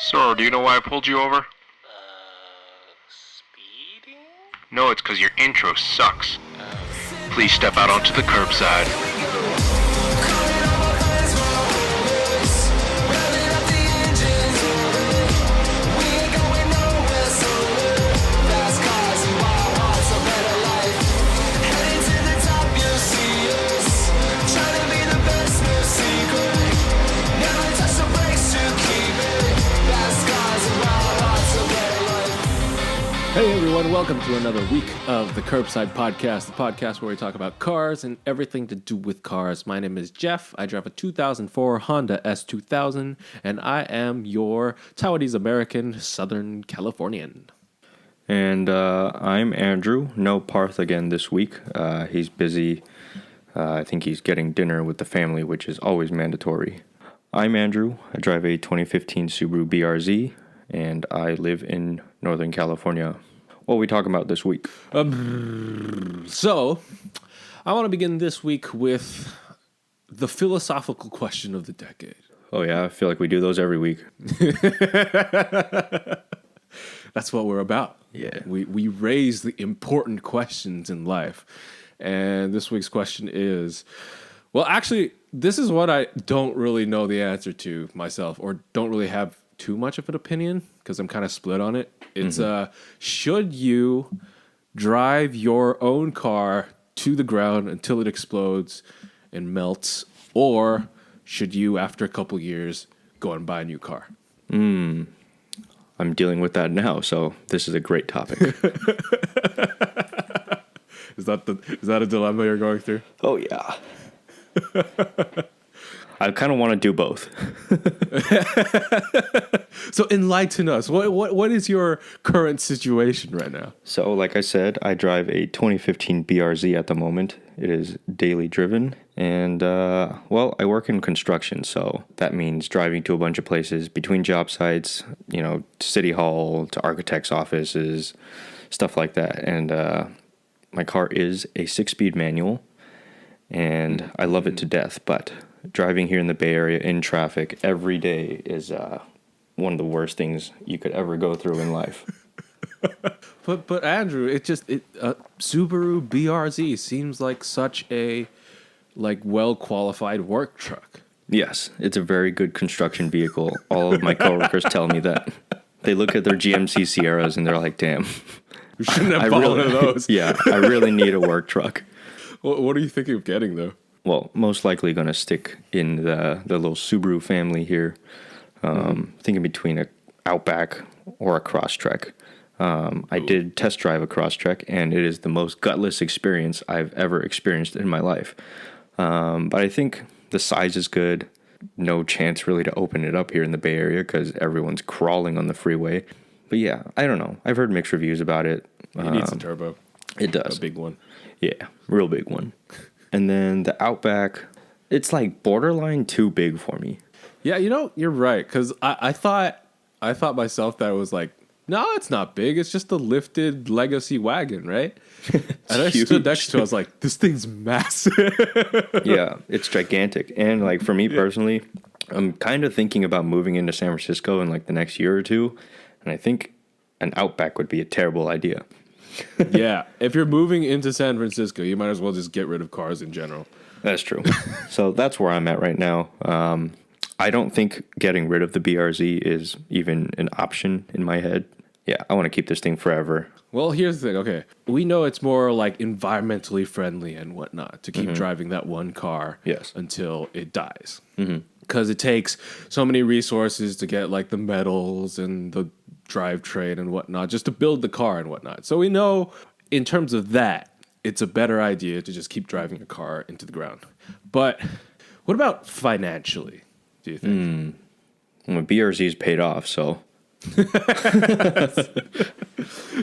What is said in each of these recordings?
Sir, do you know why I pulled you over? Speeding? No, it's because your intro sucks. Please step out onto the curbside. Hey everyone, welcome to another week of the Curbside Podcast, the podcast where we talk about cars and everything to do with cars. My name is Jeff. I drive a 2004 Honda S2000, and I am your Taiwanese American Southern Californian. And I'm Andrew. No Parth again this week. He's busy. I think he's getting dinner with the family, which is always mandatory. I'm Andrew. I drive a 2015 Subaru BRZ, and I live in Northern California. What are we talking about this week? So, I want to begin this week with the philosophical question of the decade. Oh, yeah. I feel like we do those every week. That's what we're about. Yeah. We raise the important questions in life. And this week's question is, well, actually, this is what I don't really know the answer to myself, or don't really have too much of an opinion, because I'm kind of split on it. It's should you drive your own car to the ground until it explodes and melts, or should you, after a couple years, go and buy a new car? I'm dealing with that now, so this is a great topic. Is that a dilemma you're going through? Oh, yeah. I kind of want to do both. So enlighten us. What is your current situation right now? So, like I said, I drive a 2015 BRZ at the moment. It is daily driven. And, well, I work in construction, so that means driving to a bunch of places between job sites, you know, to City Hall, to architects' offices, stuff like that. And my car is a 6-speed manual, and I love it to death. But driving here in the Bay Area in traffic every day is one of the worst things you could ever go through in life. But Andrew, Subaru BRZ seems like such a well qualified work truck. Yes, it's a very good construction vehicle. All of my coworkers tell me that. They look at their GMC Sierras and they're like, "Damn, You shouldn't have bought one of those." Yeah, I really need a work truck. What are you thinking of getting though? Well, most likely going to stick in the little Subaru family here. Thinking between a Outback or a Crosstrek. I did test drive a Crosstrek, and it is the most gutless experience I've ever experienced in my life. But I think the size is good. No chance really to open it up here in the Bay Area because everyone's crawling on the freeway. But yeah, I don't know. I've heard mixed reviews about it. It needs a turbo. It does. A big one. Yeah, real big one. And then the Outback, it's like borderline too big for me. Yeah, you're right. Because I thought myself that it was like, no, it's not big. It's just a lifted legacy wagon, right? And I stood next to it. I was like, this thing's massive. Yeah, it's gigantic. And like for me personally, I'm kind of thinking about moving into San Francisco in like the next year or two. And I think an Outback would be a terrible idea. Yeah, if you're moving into San Francisco, you might as well just get rid of cars in general. That's true. So that's where I'm at right now. I don't think getting rid of the BRZ is even an option in my head. Yeah, I want to keep this thing forever. Well, here's the thing. Okay, we know it's more like environmentally friendly and whatnot to keep driving that one car until it dies. Because it takes so many resources to get like the metals and the drivetrain and whatnot, just to build the car and whatnot. So we know in terms of that, it's a better idea to just keep driving a car into the ground. But what about financially, do you think? Well, BRZ's paid off, so...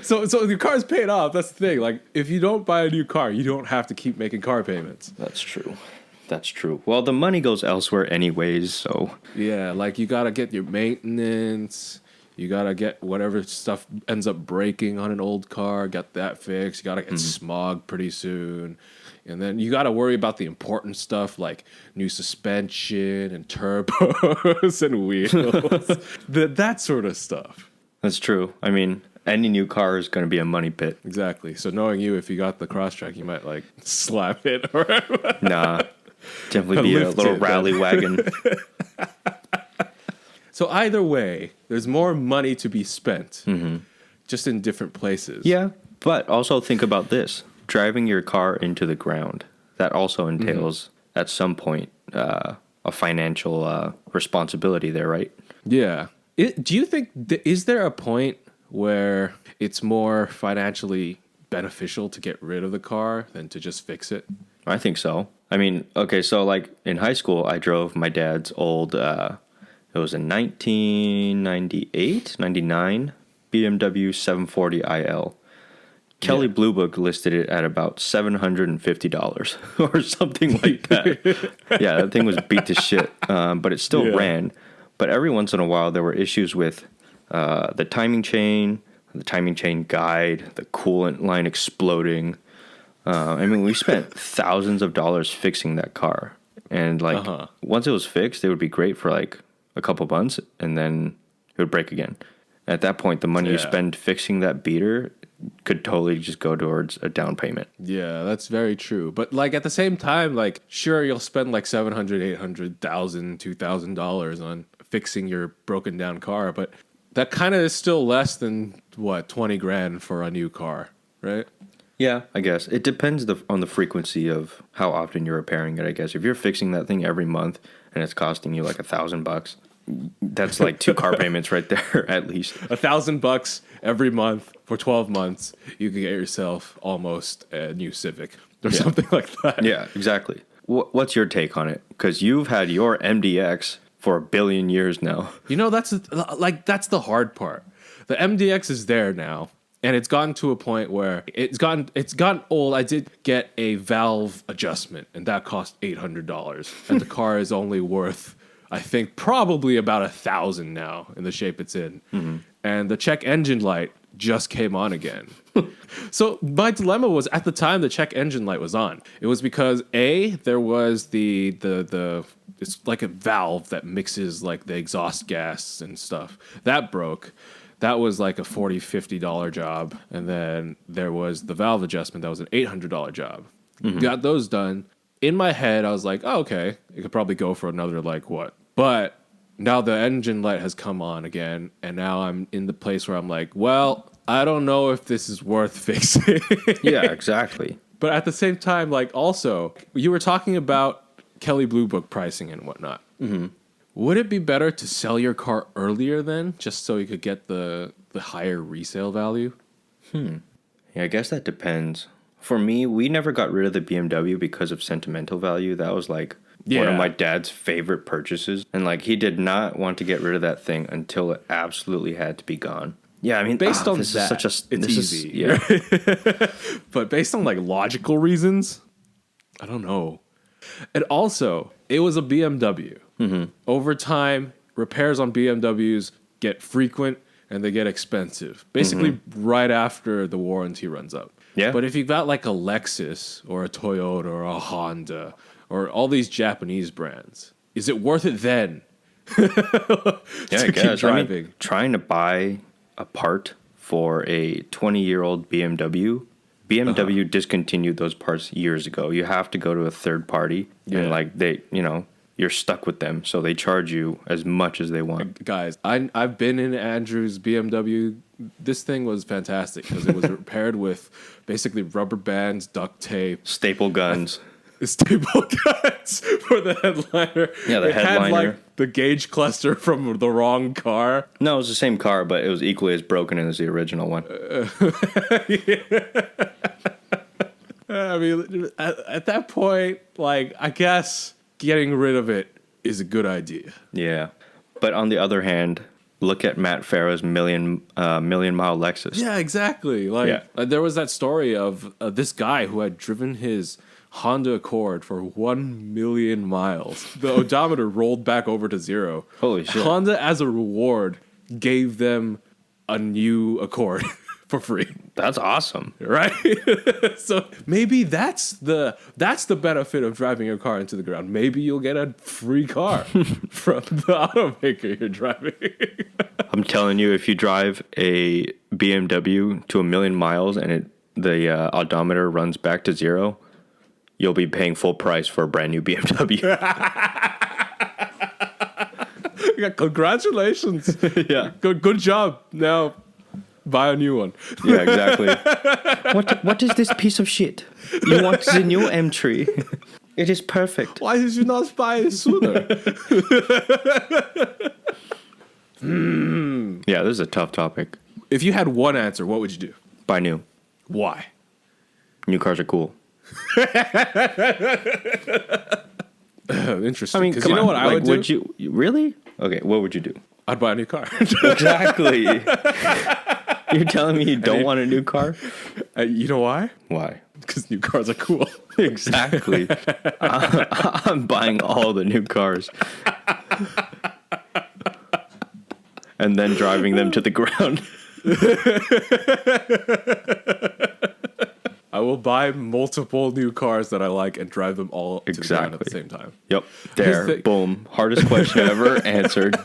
So your car's paid off. That's the thing. Like, if you don't buy a new car, you don't have to keep making car payments. That's true. Well, the money goes elsewhere anyways, so... Yeah, like you got to get your maintenance... You got to get whatever stuff ends up breaking on an old car, get that fixed. You got to get smog pretty soon. And then you got to worry about the important stuff like new suspension and turbos and wheels, that sort of stuff. That's true. I mean, any new car is going to be a money pit. Exactly. So knowing you, if you got the Crosstrek, you might like slap it or Nah, definitely be a little rally wagon. So either way, there's more money to be spent, just in different places. Yeah, but also think about this. Driving your car into the ground, that also entails, at some point, a financial responsibility there, right? Yeah. Do you think, is there a point where it's more financially beneficial to get rid of the car than to just fix it? I think so. I mean, okay, so like in high school, I drove my dad's old, it was a 1998, 99 BMW 740 IL. Kelly Blue Book listed it at about $750 or something like that. Yeah, that thing was beat to shit, but it still ran. But every once in a while, there were issues with the timing chain guide, the coolant line exploding. I mean, we spent thousands of dollars fixing that car. And like once it was fixed, it would be great for like a couple months, and then it would break again. At that point, the money you spend fixing that beater could totally just go towards a down payment. Yeah, that's very true. But like at the same time, like sure, you'll spend like $700, $800, $2,000 on fixing your broken down car, but that kind of is still less than what, 20 grand for a new car, right? Yeah, I guess it depends on the frequency of how often you're repairing it. I guess if you're fixing that thing every month and it's costing you like $1,000, that's like 2 car payments right there, at least. $1,000 every month for 12 months, you can get yourself almost a new Civic or something like that. Yeah, exactly. What's your take on it? Because you've had your MDX for 1 billion years now. You know, that's the hard part. The MDX is there now, and it's gotten to a point where it's gotten old. I did get a valve adjustment, and that cost $800, and the car is only worth, I think, probably about $1,000 now in the shape it's in. And the check engine light just came on again. So my dilemma was, at the time the check engine light was on, it was because there was the it's like a valve that mixes like the exhaust gas and stuff that broke. That was like a $40, $50 job. And then there was the valve adjustment that was an $800 job. Got those done. In my head, I was like, oh, okay, it could probably go for another, like, what? But now the engine light has come on again, and now I'm in the place where I'm like, well, I don't know if this is worth fixing. Yeah, exactly. But at the same time, like, also, you were talking about Kelly Blue Book pricing and whatnot. Would it be better to sell your car earlier then, just so you could get the higher resale value? Yeah, I guess that depends. For me, we never got rid of the BMW because of sentimental value. That was like one of my dad's favorite purchases. And like he did not want to get rid of that thing until it absolutely had to be gone. Yeah, I mean, based on this that, is such a, it's this easy. Yeah. But based on like logical reasons, I don't know. And also, it was a BMW. Over time, repairs on BMWs get frequent and they get expensive. Basically, right after the warranty runs out. Yeah. But if you've got like a Lexus or a Toyota or a Honda or all these Japanese brands, is it worth it then? Yeah, I guess. Keep driving. I mean, trying to buy a part for a 20-year-old BMW discontinued those parts years ago. You have to go to a third party, and like you're stuck with them, so they charge you as much as they want. Guys, I've been in Andrew's BMW. This thing was fantastic because it was repaired with basically rubber bands, duct tape, Staple guns. Staple guns for the headliner. Yeah, the it headliner. had like the gauge cluster from the wrong car. No, it was the same car, but it was equally as broken as the original one. I mean, at that point, like, I guess getting rid of it is a good idea. Yeah. But on the other hand, look at Matt Farah's million mile Lexus. Yeah, exactly. Like, there was that story of this guy who had driven his Honda Accord for 1 million miles. The odometer rolled back over to 0. Holy shit. Honda, as a reward, gave them a new Accord for free. That's awesome. Right? So maybe that's the benefit of driving your car into the ground. Maybe you'll get a free car from the automaker you're driving. I'm telling you, if you drive a BMW to 1,000,000 miles and the odometer runs back to 0, you'll be paying full price for a brand new BMW. Yeah, congratulations. Yeah. Good job. Now buy a new one. Yeah, exactly. What is this piece of shit? You want the new M3? It is perfect. Why did you not buy it sooner? Yeah, this is a tough topic. If you had one answer, what would you do? Buy new. Why? New cars are cool. Interesting. I mean, because come you know on. what I Like, would do? would you really? Okay, what would you do? I'd buy a new car. Exactly. You're telling me you don't want a new car? You know why? Why? Because new cars are cool. Exactly. I'm buying all the new cars. And then driving them to the ground. I will buy multiple new cars that I like and drive them all to the ground at the same time. Yep. There. Boom. Hardest question ever answered.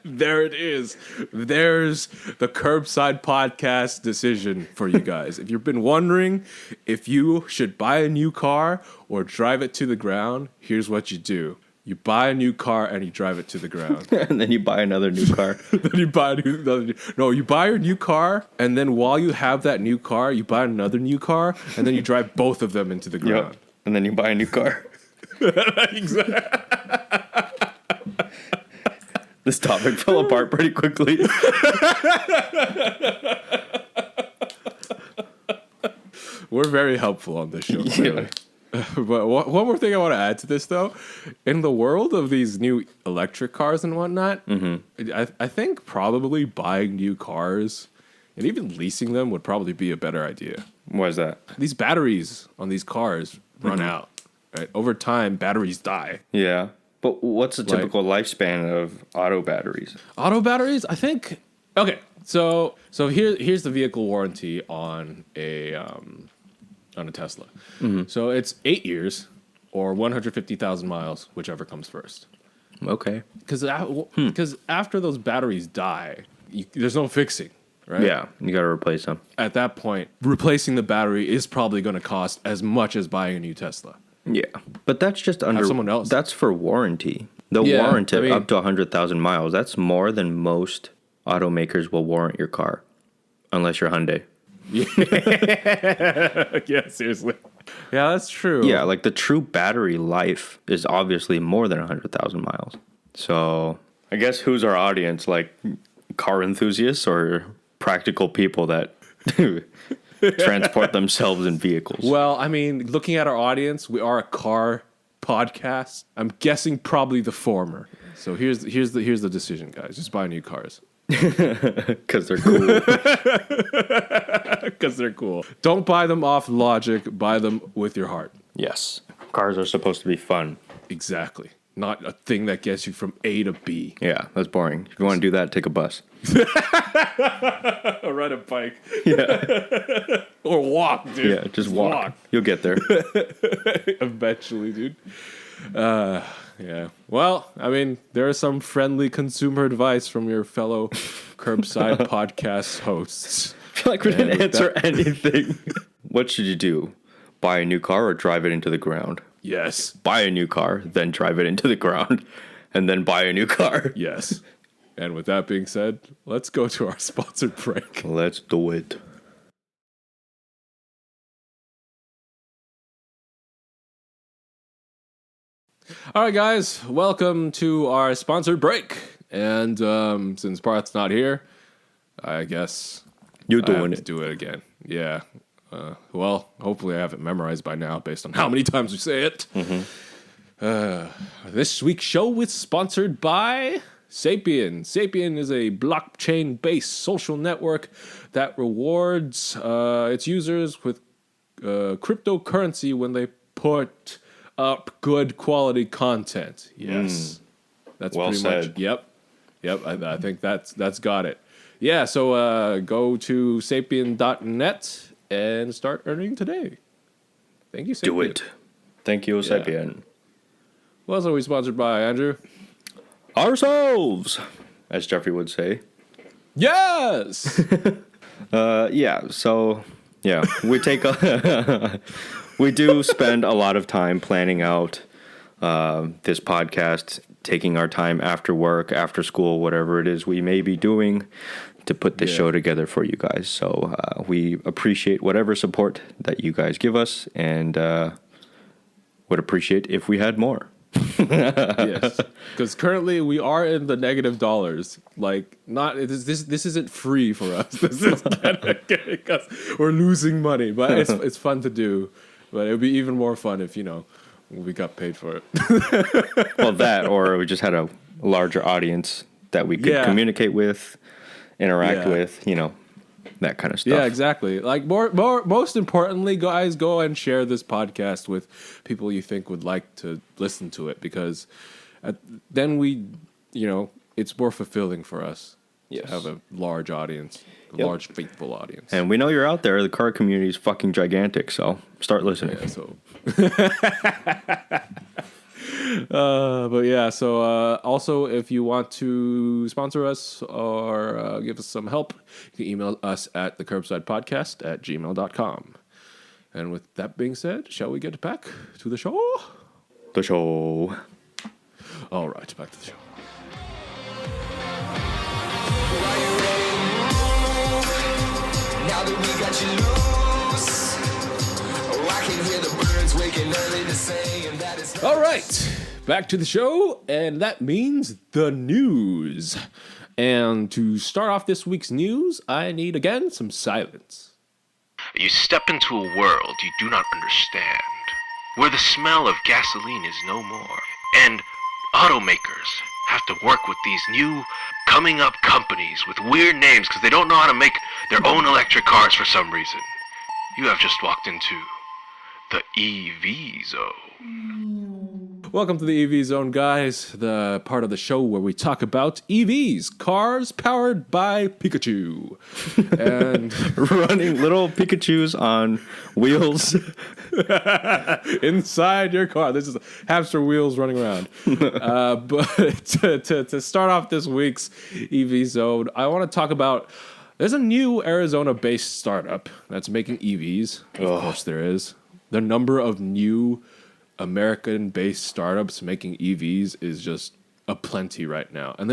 There it is. There's the Curbside podcast decision for you guys. If you've been wondering if you should buy a new car or drive it to the ground, here's what you do. You buy a new car and you drive it to the ground. And then you buy another new car. Then you buy you buy your new car, and then while you have that new car, you buy another new car, and then you drive both of them into the ground. Yep. And then you buy a new car. Exactly. This topic fell apart pretty quickly. We're very helpful on this show. Clearly. But one more thing I want to add to this, though. In the world of these new electric cars and whatnot, I think probably buying new cars and even leasing them would probably be a better idea. Why is that? These batteries on these cars run out. Right? Over time, batteries die. Yeah. But what's the typical lifespan of auto batteries? Auto batteries, I think. Okay, so here's the vehicle warranty on a Tesla. So it's 8 years or 150,000 miles, whichever comes first. Okay. Because after those batteries die, there's no fixing, right? Yeah, you got to replace them. At that point, replacing the battery is probably going to cost as much as buying a new Tesla. Yeah, but that's just under someone else. That's for warranty. The warranty up to 100,000 miles. That's more than most automakers will warrant your car, unless you're Hyundai. Yeah, seriously. Yeah, that's true. Yeah, like the true battery life is obviously more than 100,000 miles. So I guess who's our audience? Like car enthusiasts or practical people that transport themselves in vehicles? Well, I mean, looking at our audience, we are a car podcast. I'm guessing probably the former. So here's the decision, guys. Just buy new cars. Because they're cool. Because they're cool. Don't buy them off logic. Buy them with your heart. Yes. Cars are supposed to be fun. Exactly. Not a thing that gets you from A to B. Yeah, that's boring. If you want to do that, take a bus. Or ride a bike. Yeah. Or walk, dude. Yeah, just walk. You'll get there. Eventually, dude. Yeah. Well, I mean, there is some friendly consumer advice from your fellow Curbside podcast hosts. I feel like we didn't answer anything. What should you do? Buy a new car or drive it into the ground? Yes. Buy a new car, then drive it into the ground, and then buy a new car. Yes. And with that being said, let's go to our sponsored break. Let's do it. All right, guys, welcome to our sponsored break. And since Parth's not here, I guess You're I have doing to do it again. Yeah. Well, hopefully I have it memorized by now based on how many times we say it. This week's show is sponsored by Sapien. Sapien is a blockchain-based social network that rewards its users with cryptocurrency when they put up good quality content. Yes. That's Well pretty said. much. Yep. I think that's got it. Yeah, so go to sapien.net and start earning today. Thank you, Sapien. Do it. Thank you, Yeah. Sapien. Well, else are we sponsored by, Andrew? Ourselves, as Jeffrey would say. Yes! We take we do spend a lot of time planning out this podcast, taking our time after work, after school, whatever it is we may be doing to put this show together for you guys. So we appreciate whatever support that you guys give us, and would appreciate if we had more. Yes, because currently we are in the negative dollars. Like, this isn't free for us. This is because we're losing money, but it's fun to do. But it would be even more fun if we got paid for it. Well, that, or we just had a larger audience that we could communicate with, interact with, that kind of stuff. Yeah, exactly. Like most importantly, guys, go and share this podcast with people you think would like to listen to it, because then it's more fulfilling for us to have a large audience, large faithful audience. And we know you're out there. The car community is fucking gigantic, so start listening. Yeah, so. Also, if you want to sponsor us or give us some help, you can email us at thecurbesidepodcast@gmail.com. And with that being said, shall we get back to the show? The show. All right, back to the show. Now that we got you loose, I can hear the birds waking early to saying that it's All right, back to the show, and that means the news. And to start off this week's news, I need, again, some silence. You step into a world you do not understand, where the smell of gasoline is no more, and automakers have to work with these new coming up companies with weird names because they don't know how to make their own electric cars for some reason. You have just walked into the EV zone. Welcome to the EV Zone, guys, the part of the show where we talk about EVs, cars powered by Pikachu. And Running little Pikachus on wheels. inside your car. This is hamster wheels running around. But to start off this week's EV Zone, I want to talk about, there's a new Arizona-based startup that's making EVs. Of course there is. The number of new American-based startups making EVs is just aplenty right now, and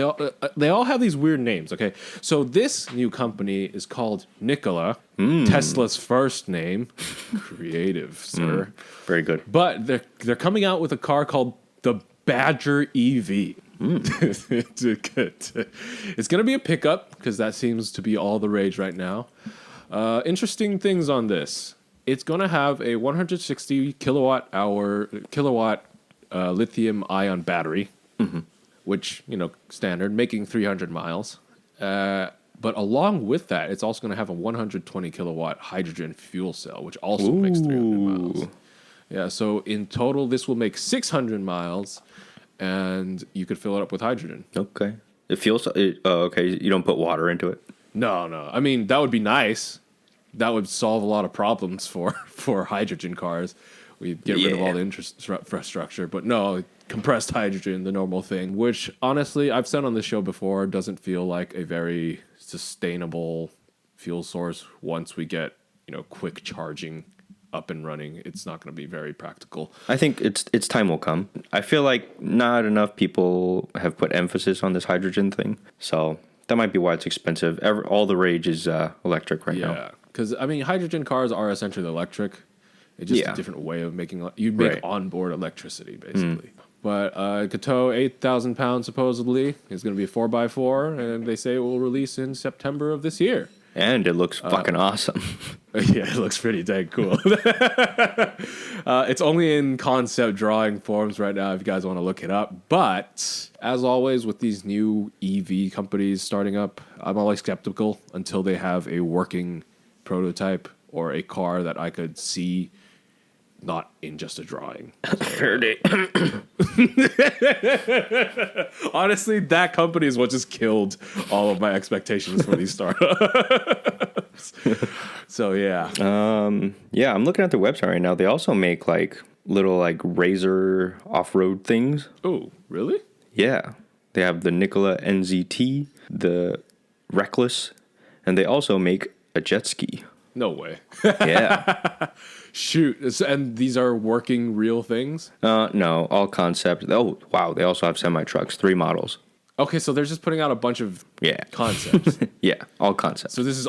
they all have these weird names. Okay, so this new company is called Nikola, Tesla's first name. Creative, sir. Very good. But they're coming out with a car called the Badger EV. It's gonna be a pickup because that seems to be all the rage right now. Interesting things on this. It's going to have a 160 kilowatt lithium ion battery, which, standard, making 300 miles. But along with that, it's also going to have a 120 kilowatt hydrogen fuel cell, which also makes 300 miles. Yeah, so in total, this will make 600 miles, and you could fill it up with hydrogen. Okay. It feels... okay, you don't put water into it? No. I mean, that would be nice. That would solve a lot of problems for hydrogen cars. We'd get rid of all the infrastructure. But no, compressed hydrogen, the normal thing, which honestly, I've said on the show before, doesn't feel like a very sustainable fuel source. Once we get, quick charging up and running, it's not going to be very practical. I think its time will come. I feel like not enough people have put emphasis on this hydrogen thing. So that might be why it's expensive. All the rage is electric right now. Yeah. Because, hydrogen cars are essentially electric. It's just a different way of making... You make onboard electricity, basically. But it could tow 8,000 pounds, supposedly. It's going to be a 4x4, and they say it will release in September of this year. And it looks fucking awesome. Yeah, it looks pretty dang cool. It's only in concept drawing forms right now if you guys want to look it up. But, as always, with these new EV companies starting up, I'm always skeptical until they have a working prototype or a car that I could see not in just a drawing. Fair day. Honestly, that company is what just killed all of my expectations for these startups. So yeah. Yeah, I'm looking at their website right now. They also make like little like razor off-road things. Oh, really? Yeah. They have the Nikola NZT, the Reckless, and they also make a jet ski. No way. Yeah. Shoot. And these are working real things? No, all concept. Oh, wow. They also have semi-trucks, 3 models. Okay, so they're just putting out a bunch of Yeah. concepts. Yeah, all concepts. So this is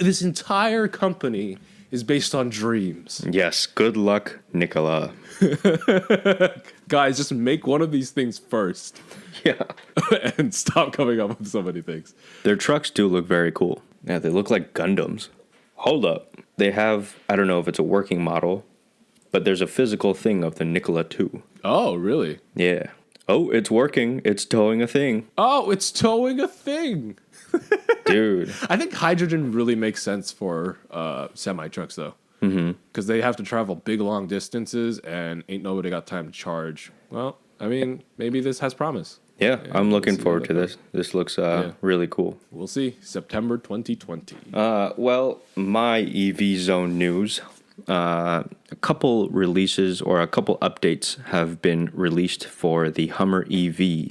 this entire company is based on dreams. Yes, good luck, Nikola. Guys, just make one of these things first Yeah. and stop coming up with so many things. Their trucks do look very cool. Yeah, they look like Gundams. Hold up. They have, I don't know if it's a working model, but there's a physical thing of the Nikola 2. Oh, really? Yeah. Oh, it's working. It's towing a thing. Oh, it's towing a thing. Dude. I think hydrogen really makes sense for semi-trucks, though. Because they have to travel big, long distances, and ain't nobody got time to charge. Well, I mean, maybe this has promise. Yeah, I'm looking see forward how to that this. This looks really cool. We'll see. September 2020. Well, my EV Zone news. A couple releases or a couple updates have been released for the Hummer EV.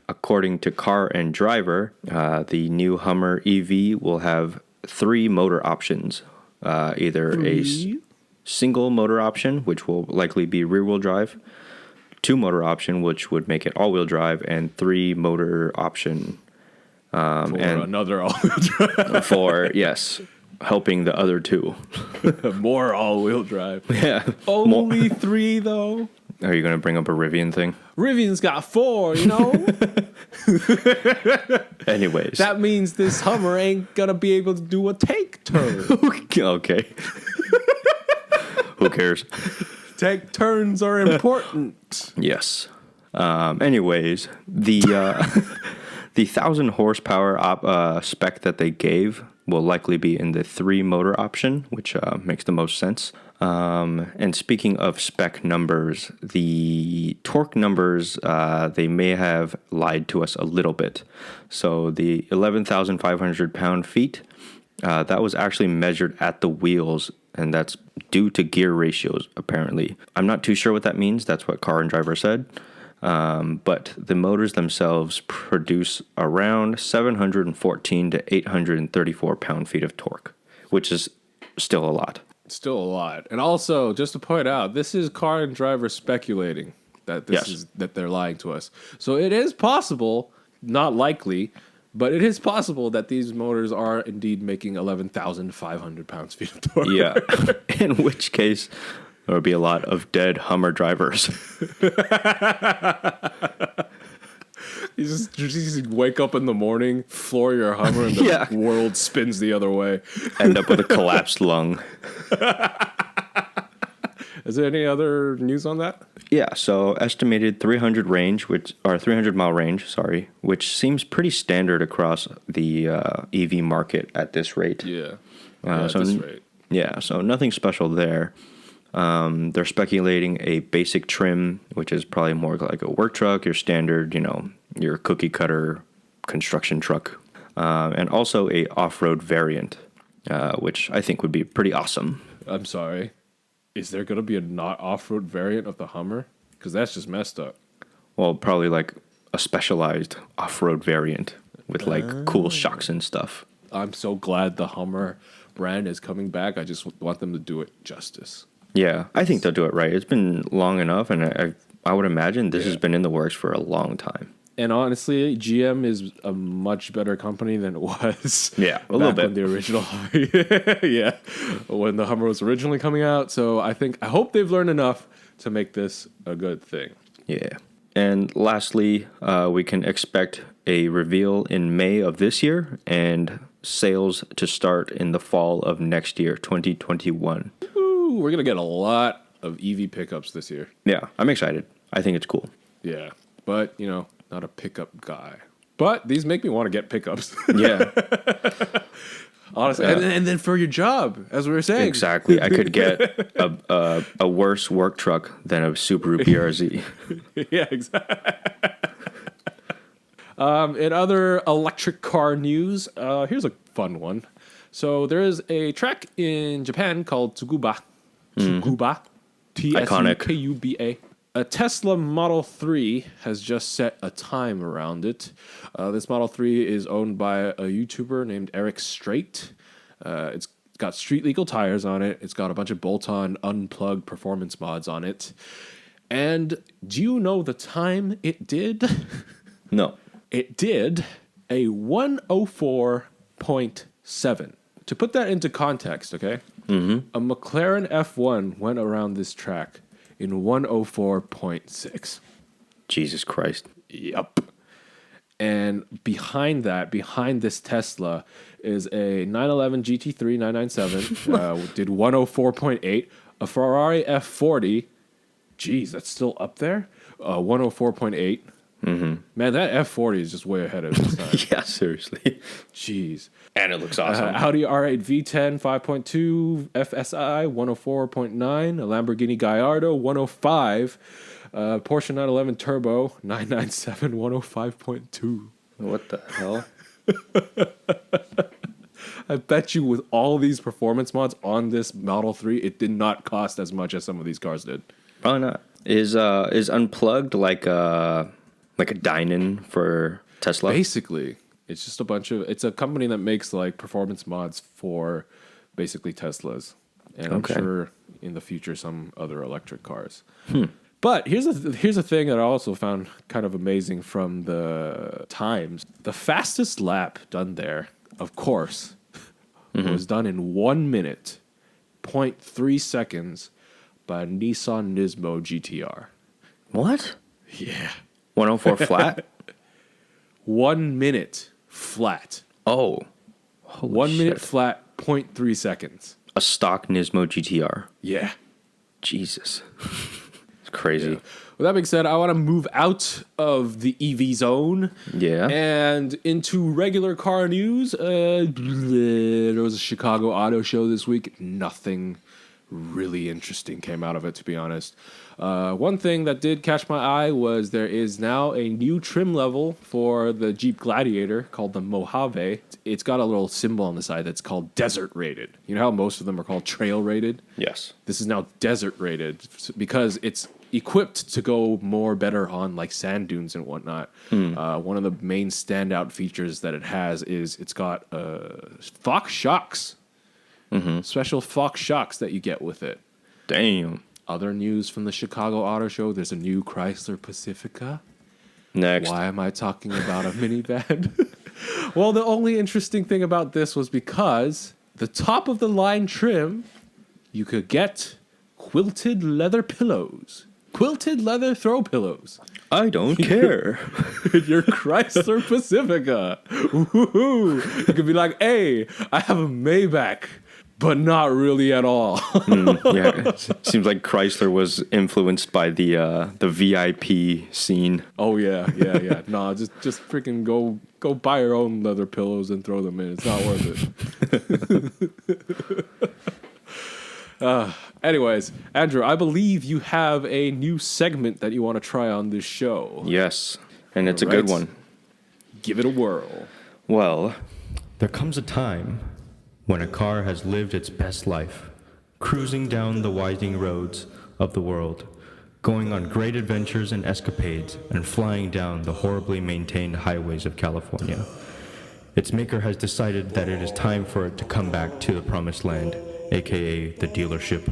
According to Car and Driver, the new Hummer EV will have 3 motor options. Either a single motor option, which will likely be rear-wheel drive, 2 motor option, which would make it all-wheel drive, and 3 motor option. For another all-wheel drive. For, yes, helping the other 2. More all-wheel drive. Yeah. Only 3, though. Are you going to bring up a Rivian thing? Rivian's got 4, you know? Anyways. That means this Hummer ain't gonna be able to do a take turn. Okay. Who cares? Take turns are important. Yes. Anyways, the 1,000 horsepower spec that they gave will likely be in the 3 motor option, which makes the most sense. And speaking of spec numbers, the torque numbers, they may have lied to us a little bit. So the 11,500 pound-feet, that was actually measured at the wheels, and that's due to gear ratios, apparently. I'm not too sure what that means. That's what Car and Driver said. But the motors themselves produce around 714 to 834 pound-feet of torque, which is still a lot. Still a lot. And also, just to point out, this is Car and Driver speculating that that they're lying to us. So it is possible, not likely, but it is possible that these motors are indeed making 11,500 pounds-feet of torque. Yeah. In which case, there would be a lot of dead Hummer drivers. You just wake up in the morning, floor your Hummer, and the world spins the other way. End up with a collapsed lung. Is there any other news on that? Yeah, so estimated 300 mile range, which seems pretty standard across the EV market at this rate. Yeah. At this rate. Yeah, so nothing special there. They're speculating a basic trim, which is probably more like a work truck, your standard, your cookie cutter construction truck, and also a off-road variant, which I think would be pretty awesome. I'm sorry. Is there going to be a not off-road variant of the Hummer? Because that's just messed up. Well, probably like a specialized off-road variant with like cool shocks and stuff. I'm so glad the Hummer brand is coming back. I just want them to do it justice. Yeah, I think they'll do it right. It's been long enough, and I would imagine this has been in the works for a long time. And honestly, GM is a much better company than it was. Yeah, a little bit. When the original, when the Hummer was originally coming out. So I hope they've learned enough to make this a good thing. Yeah. And lastly, we can expect a reveal in May of this year and sales to start in the fall of next year, 2021. Ooh, we're going to get a lot of EV pickups this year. Yeah, I'm excited. I think it's cool. Yeah, but, not a pickup guy. But these make me want to get pickups. Yeah. Honestly, and then for your job, as we were saying. Exactly. I could get a worse work truck than a Subaru BRZ. Yeah, exactly. In other electric car news, here's a fun one. So there is a track in Japan called Tsukuba. Tsukuba. Tsukuba. A Tesla Model 3 has just set a time around it. This Model 3 is owned by a YouTuber named Eric Strait. It's got street legal tires on it. It's got a bunch of bolt-on unplugged performance mods on it. And do you know the time it did? No. It did a 104.7. To put that into context, okay? Mm-hmm. A McLaren F1 went around this track in 104.6. Jesus Christ. Yup. And behind this Tesla, is a 911 GT3 997, did 104.8. A Ferrari F40, geez, that's still up there, 104.8. Mm-hmm. Man, that F40 is just way ahead of its time. Yeah, seriously. Jeez. And it looks awesome. Audi R8 V10 5.2 FSI 104.9, a Lamborghini Gallardo 105, Porsche 911 Turbo 997 105.2. What the hell? I bet you with all these performance mods on this Model 3, it did not cost as much as some of these cars did. Probably not. Is Unplugged like a dine-in for Tesla? Basically, it's just it's a company that makes like performance mods for basically Teslas, and Okay. I'm sure in the future some other electric cars. But here's a thing that I also found kind of amazing from the times. The fastest lap done there, of course, was done in 1 minute, 0.3 seconds by a Nissan Nismo GTR. What? Yeah. 104 flat? 1 minute flat. Oh. Holy 1 minute shit. flat, 0.3 seconds. A stock Nismo GTR. Yeah. Jesus. It's crazy. Yeah. With that being said, I want to move out of the EV zone and into regular car news. There was a Chicago Auto Show this week. Nothing really interesting came out of it, to be honest. One thing that did catch my eye was there is now a new trim level for the Jeep Gladiator called the Mojave. It's got a little symbol on the side that's called desert rated. You know how most of them are called trail rated? Yes. This is now desert rated because it's equipped to go better on like sand dunes and whatnot. One of the main standout features that it has is it's got Fox shocks. Special Fox shocks that you get with it. Damn. Other news from the Chicago Auto Show, there's a new Chrysler Pacifica. Next. Why am I talking about a minivan? Well, the only interesting thing about this was because the top of the line trim, you could get quilted leather pillows. Quilted leather throw pillows. I don't care. Your Chrysler Pacifica. Woo-hoo. You could be like, hey, I have a Maybach, but not really at all. Yeah, it seems like Chrysler was influenced by the VIP scene. Oh yeah. No, just freaking go buy your own leather pillows and throw them in. It's not worth it. Anyways, Andrew, I believe you have a new segment that you want to try on this show. Yes, and it's a good one. Give it a whirl. Well, There comes a time when a car has lived its best life, cruising down the winding roads of the world, going on great adventures and escapades, and flying down the horribly maintained highways of California. Its maker has decided that it is time for it to come back to the promised land, aka the dealership.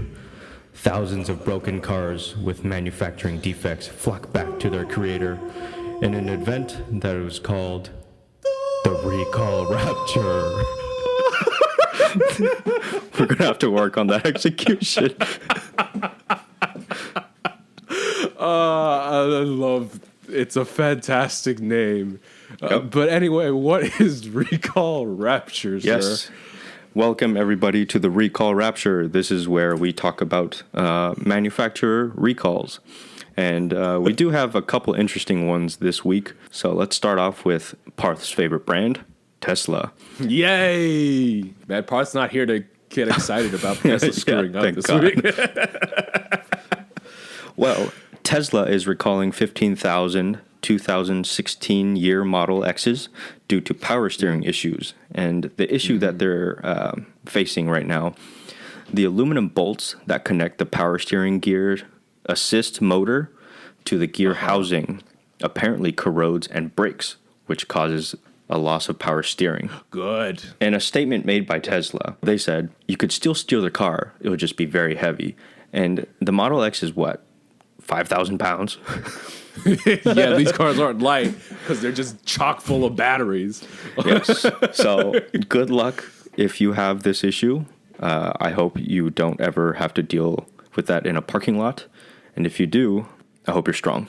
Thousands of broken cars with manufacturing defects flock back to their creator in an event that was called the Recall Rapture. we're going to have to work on that execution. I love it's a fantastic name. Yep. But anyway, what is Recall Rapture, sir? Yes. Welcome, everybody, to the Recall Rapture. This is where we talk about manufacturer recalls. And we do have a couple interesting ones this week. So let's start off with Parth's favorite brand, Tesla. Yay! Bad part's not here to get excited about Tesla screwing up thank this God. week. Well, Tesla is recalling 15,000 2016 year Model X's due to power steering issues. And the issue that they're facing right now, the aluminum bolts that connect the power steering gear assist motor to the gear housing apparently corrodes and breaks, which causes a loss of power steering. Good. In a statement made by Tesla, they said, you could still steer the car, it would just be very heavy. And the Model X is what? 5,000 pounds? Yeah, these cars aren't light because they're just chock full of batteries. Yes. So good luck if you have this issue. I hope you don't ever have to deal with that in a parking lot. And if you do, I hope you're strong.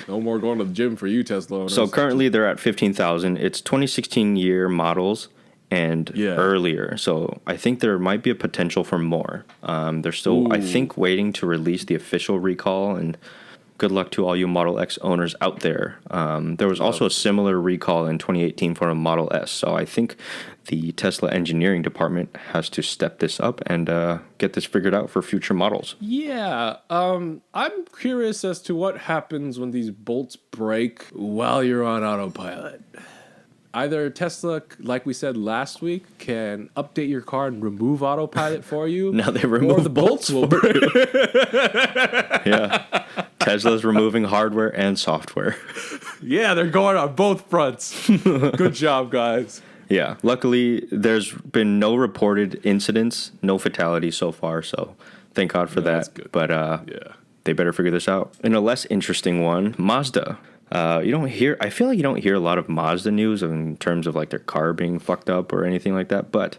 No more going to the gym for you, Tesla owners. So currently they're at 15,000. It's 2016 year models and earlier. So I think there might be a potential for more. They're still, I think, waiting to release the official recall. And good luck to all you Model X owners out there. There was also a similar recall in 2018 for a Model S. So I think the Tesla engineering department has to step this up and get this figured out for future models. Yeah, I'm curious as to what happens when these bolts break while you're on autopilot. Either Tesla, like we said last week, can update your car and remove autopilot for you. Now they remove or the bolts will break. Yeah. Tesla's removing hardware and software. Yeah, they're going on both fronts. Good job, guys. Yeah. Luckily, there's been no reported incidents, no fatalities so far. So thank God for that. That's good. But they better figure this out. In a less interesting one, Mazda. I feel like you don't hear a lot of Mazda news in terms of like their car being fucked up or anything like that. But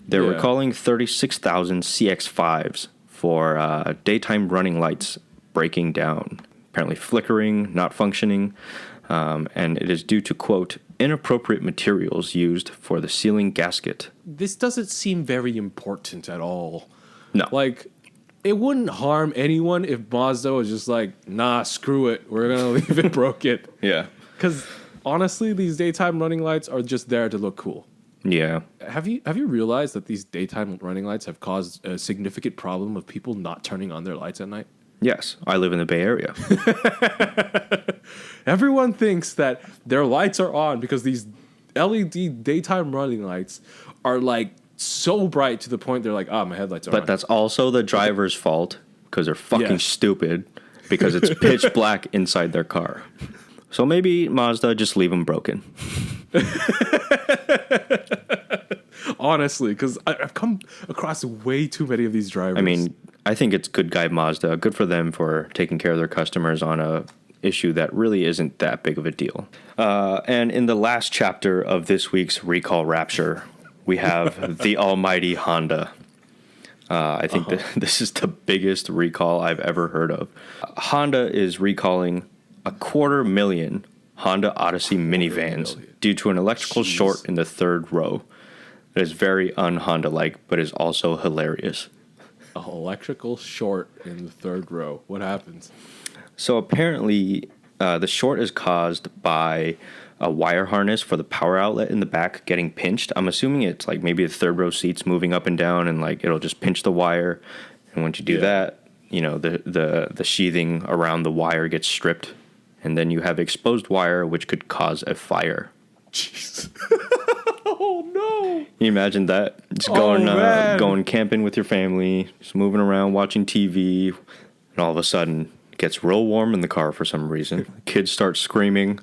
they're recalling 36,000 CX-5s for daytime running lights breaking down, apparently flickering, not functioning. And it is due to, quote, inappropriate materials used for the sealing gasket. This doesn't seem very important at all. No. Like, it wouldn't harm anyone if Mazda was just like, nah, screw it. We're going to leave it broken. Yeah. Because honestly, these daytime running lights are just there to look cool. Yeah. Have you realized that these daytime running lights have caused a significant problem of people not turning on their lights at night? Yes. I live in the Bay Area. Everyone thinks that their lights are on because these LED daytime running lights are like so bright to the point they're like, my headlights are on. But that's also the driver's fault because they're fucking stupid because it's pitch black inside their car. So maybe Mazda, just leave them broken. Honestly, because I've come across way too many of these drivers. I mean, I think it's good guy Mazda. Good for them for taking care of their customers on a issue that really isn't that big of a deal. And in the last chapter of this week's Recall Rapture, we have the almighty Honda. I think that this is the biggest recall I've ever heard of. Honda is recalling 250,000 Honda Odyssey minivans due to an electrical short in the third row. It is very un-Honda-like, but is also hilarious. An electrical short in the third row. What happens? So apparently, the short is caused by a wire harness for the power outlet in the back getting pinched. I'm assuming it's like maybe the third row seats moving up and down, and like it'll just pinch the wire. And once you do that, you know, the sheathing around the wire gets stripped, and then you have exposed wire, which could cause a fire. Jeez. Oh no! Can you imagine that? Just going camping with your family, just moving around, watching TV, and all of a sudden it gets real warm in the car for some reason. Kids start screaming.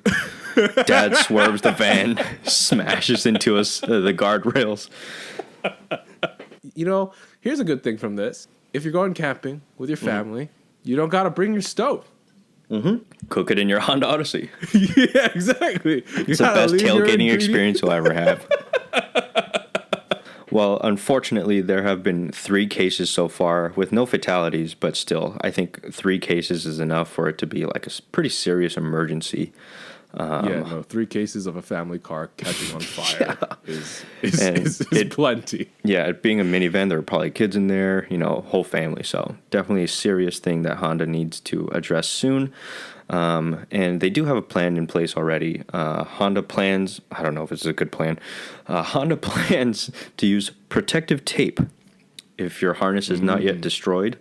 Dad swerves the van, smashes into the guardrails. You know, here's a good thing from this. If you're going camping with your family, you don't got to bring your stove. Cook it in your Honda Odyssey. Yeah, exactly. It's the best tailgating experience you'll ever have. Well, unfortunately, there have been 3 cases so far with no fatalities, but still, I think 3 cases is enough for it to be like a pretty serious emergency. Yeah, no, 3 cases of a family car catching on fire is plenty. Yeah, it being a minivan, there are probably kids in there, whole family. So definitely a serious thing that Honda needs to address soon. And they do have a plan in place already. Honda plans, I don't know if it's a good plan, Honda plans to use protective tape if your harness is not yet destroyed,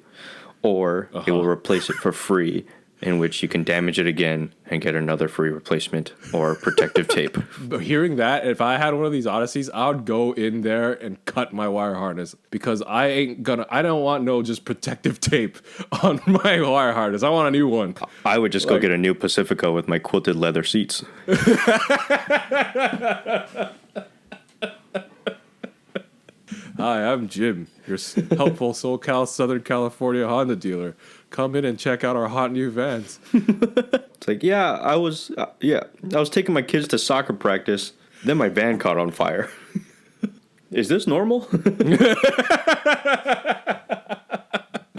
or it will replace it for free, in which you can damage it again and get another free replacement or protective tape. But hearing that, if I had one of these Odysseys, I would go in there and cut my wire harness, because I don't want no just protective tape on my wire harness. I want a new one. I would just go get a new Pacifica with my quilted leather seats. Hi, I'm Jim, your helpful SoCal Southern California Honda dealer. Come in and check out our hot new vans. It's like, I was taking my kids to soccer practice, then my van caught on fire. Is this normal?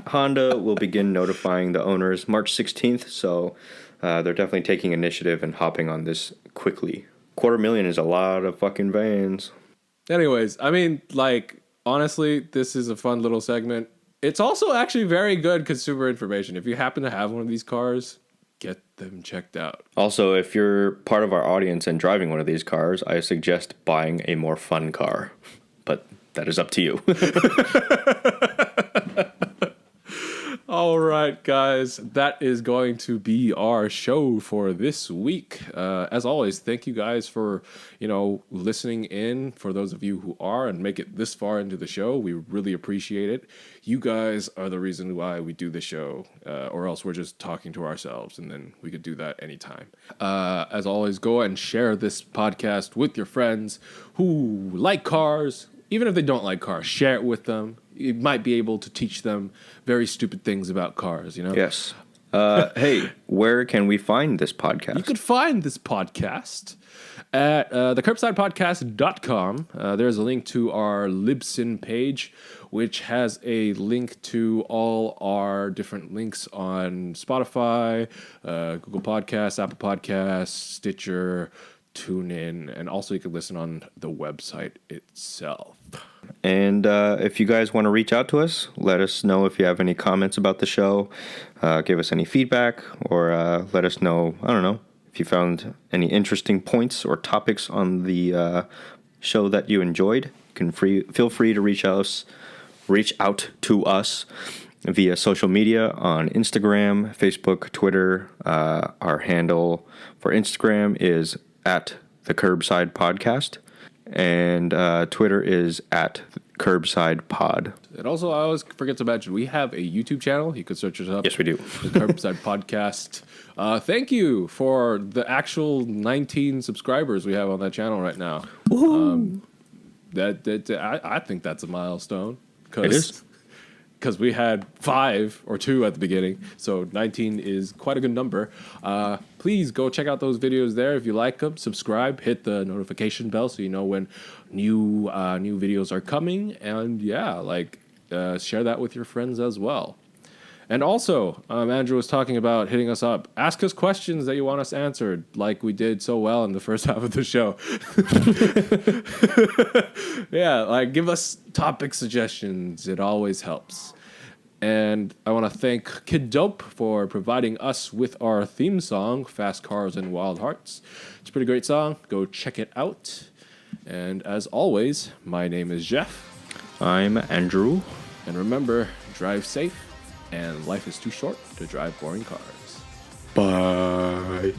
Honda will begin notifying the owners March 16th, so they're definitely taking initiative and hopping on this quickly. $250,000 is a lot of fucking vans. Anyways, I mean, honestly, this is a fun little segment. It's also actually very good consumer information. If you happen to have one of these cars, get them checked out. Also, if you're part of our audience and driving one of these cars, I suggest buying a more fun car. But that is up to you. All right, guys, that is going to be our show for this week. As always, thank you guys for, listening in. For those of you who are and make it this far into the show, we really appreciate it. You guys are the reason why we do the show, or else we're just talking to ourselves, and then we could do that anytime. As always, go and share this podcast with your friends who like cars. Even if they don't like cars, share it with them. You might be able to teach them very stupid things about cars, Yes. Hey, where can we find this podcast? You could find this podcast at thecurbsidepodcast.com. There's a link to our Libsyn page, which has a link to all our different links on Spotify, Google Podcasts, Apple Podcasts, Stitcher, TuneIn, and also you can listen on the website itself. And if you guys want to reach out to us, let us know if you have any comments about the show, give us any feedback, or let us know, I don't know, if you found any interesting points or topics on the show that you enjoyed. You can feel free to reach out to us via social media on Instagram, Facebook, Twitter. Our handle for Instagram is at the Curbside Podcast, and Twitter is at Curbside Pod. And also, I always forget to mention, we have a YouTube channel. You could search us up. Yes, we do. The Curbside Podcast. Thank you for the actual 19 subscribers we have on that channel right now. I think that's a milestone. It is. Because we had 5 or 2 at the beginning, so 19 is quite a good number. Please go check out those videos there if you like them. Subscribe, hit the notification bell so you know when new videos are coming, and share that with your friends as well. And also, Andrew was talking about hitting us up. Ask us questions that you want us answered, like we did so well in the first half of the show. Yeah, give us topic suggestions. It always helps. And I want to thank Kid Dope for providing us with our theme song, Fast Cars and Wild Hearts. It's a pretty great song. Go check it out. And as always, my name is Jeff. I'm Andrew. And remember, drive safe. And life is too short to drive boring cars. Bye.